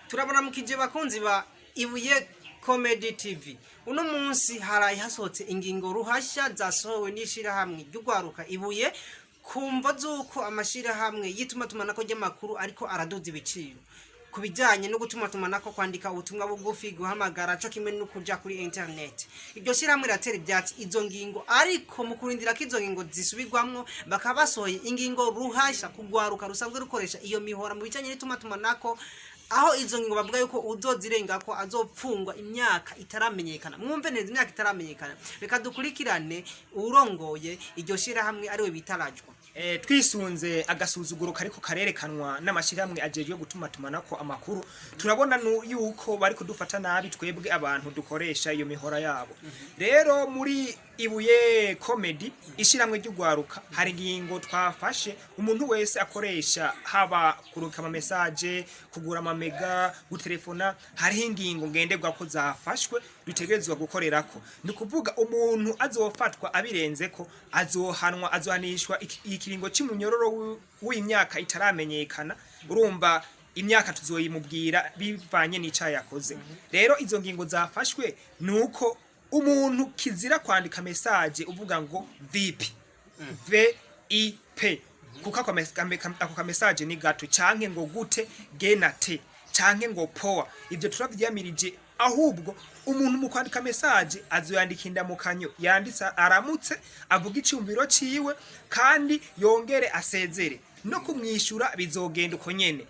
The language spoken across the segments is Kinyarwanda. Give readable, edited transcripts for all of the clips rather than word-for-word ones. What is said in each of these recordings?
turabona mukije bakunzi ba Ibuye Comedy TV. Uno munsi haraye hasohotse ingingo ruhashya zasohowe n'ishirahamwe ry'ugwaruka Ibuye kumva zuko amashirahamwe yitumatumana ry'amakuru ariko araduza ibiciro kubijanye no gutumatumanako kwandika ubutumwa bugufi guhamagara cyo kimwe no kuja kuri internet. Ibyo shirahamwe ratera ibyatsi izo ngingo ariko mu kurindira ko izo ngingo zisubirwamwo bakabasohoye ingingo ruhashya kugwaruka rusanzwe rukoresha iyo mihora mu bijanye n'itumatumako aho izo ngingo bavuga yuko uzozirenga ko azopfungwa imyaka itaramenyekana. Mwumve neza imyaka itaramenyekana. Reka dukurikirane urongoye iryo shirahamwe ari we bitarajwa. Twisunze agasuzuguro kariko karerekanwa n'amashirahamwe ajejwe gutumatumanako amakuru, turabona yuko bari kudufata nabi twebwe abantu dukoresha iyo mihora yabo. Rero muri Ibuye Comedy ishiramwe ry'ugwaruka hari ingingo twafashe umuntu wese akoresha haba kuruka ama message, kugura ama mega, gutelefona, hari ingingo ngenderwa ko zafashwe dutegerezwa gukorerako. Ni kuvuga umuntu azofatwa abirenzeko azohanwa, azohanishwa ikiringo cy'umunyororo w'imyaka itaramenyekana. Urumva imyaka tuzoyimubwira bivanye n'icaha yakoze. Rero izo ngingo zafashwe nuko umuntu kizira kwandika message uvuga ngo VIP VIP kuko ako message ni gato canke ngo gute genate canke ngo power. Ibyo turavyamirije ahubwo umuntu mu kwandika message azoyandika indamukanyo yanditsa aramutse avuga icyumviro ciwe kandi yongere asezere no kumwishura bizogenda uko nyene.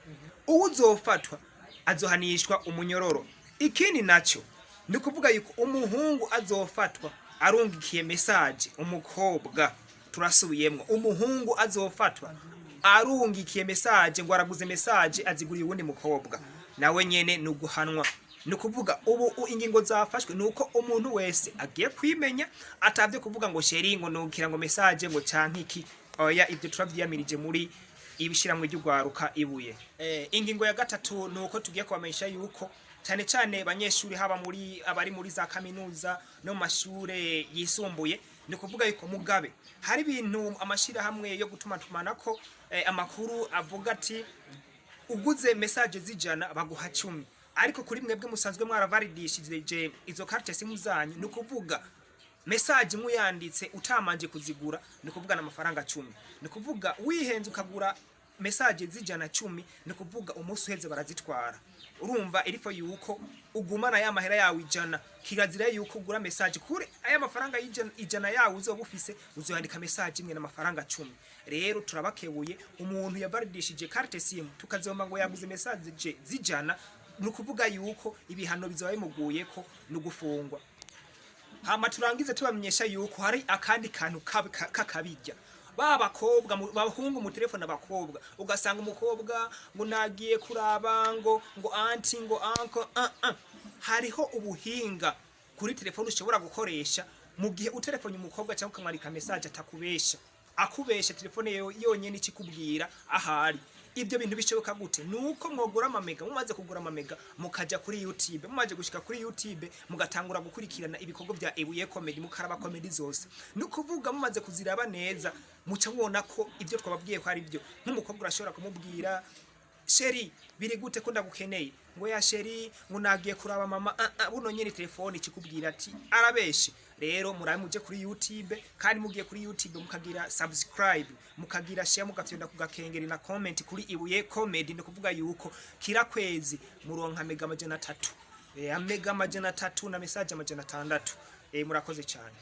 Uzofatwa azohanishwa umunyororo. Ikindi naco ni kuvuga yuko umuhungu azofatwa arungikiye message umukobwa, turasubiyemwo umuhungu azofatwa arungikiye message ngo araguze message aziguriye uwundi mukobwa nawe nyene nuguhanwa. Ni kuvuga ubu ingingo zafashwe nuko umuntu wese agiye kwimenya atavye kuvuga ngo sheri ngo nukira ngo message ngo canke iki. Oya, ibyo turavyamirije muri ibishiramwe ry'ugwaruka Ibuye. Ingingo ya gatatu nuko tugiye kubamenyesha yuko cyane cyane abanyeshuri haba muri abari muri za kaminuza no mashure yisumbuye, ni kuvuga yuko mugabe hari ibintu amashirahamwe yo gutumatumanako amakuru avuga ati uguze message zijana baguha 10, ariko kuri mwebwe musanzwe mwaravalidishije izo carte simu zanyu. Ni kuvuga message muyanditse utamanje kuzigura ni kuvuga na mafaranga 10. Ni kuvuga wihenze ukagura message zijana 10, ni kuvuga umunsi uheze barazitwara. Urumva irifo yuko ugumana ya mahera yawe ijana, kirazira yuko ugura message kure aya mafaranga ijana yawe uzobufise uzoyandika message imwe na mafaranga 10. Rero turabakebuye umuntu yavalidishije carte simu tukazomba ngo yaguze message zijana, ni kuvuga yuko ibihano bizabaye muguye ko nugufungwa. Hama turangize tubamenyesha yuko hari akandi kantu kakabijya babakobwa bahungu mu telefone abakobwa, ugasanga umukobwa ngo nagiye kuraba ngo anti ngo uncle hariho ubuhinga kuri telefone ushobora gukoresha mu gihe utelefone umukobwa cyangwa ukamwarika message atakubesha, akubesha telefone yonyene ikikubwira ahari. Ibyo bintu bishoboka gute? Nuko mwogura amamega, mumaze kugura amamega mukaja kuri YouTube, mumaze gushika kuri YouTube mugatangura gukurikirana ibikorwa bya Ibuye Comedy, mukaraba comedy zose. Nukuvuga mumaze kuziraba neza muca mubona ko ibyo twababwiye ko ari byo. Nk'umukobwa urashobora kumubwira sheri biri gute ko ndagukeneye, ngo ya sheri ngo nagiye kuraba mama buno nyene telefone ikikubwira ati arabeshe. Rero murabe muje kuri YouTube, kandi mugiye kuri YouTube mukagira subscribe, mukagira share, mugafyonda kugakengeri na comment kuri Ibuye Comedy. Ni kuvuga yuko kira kwezi muronka mega 300 mega 300 na message 600. Murakoze cyane.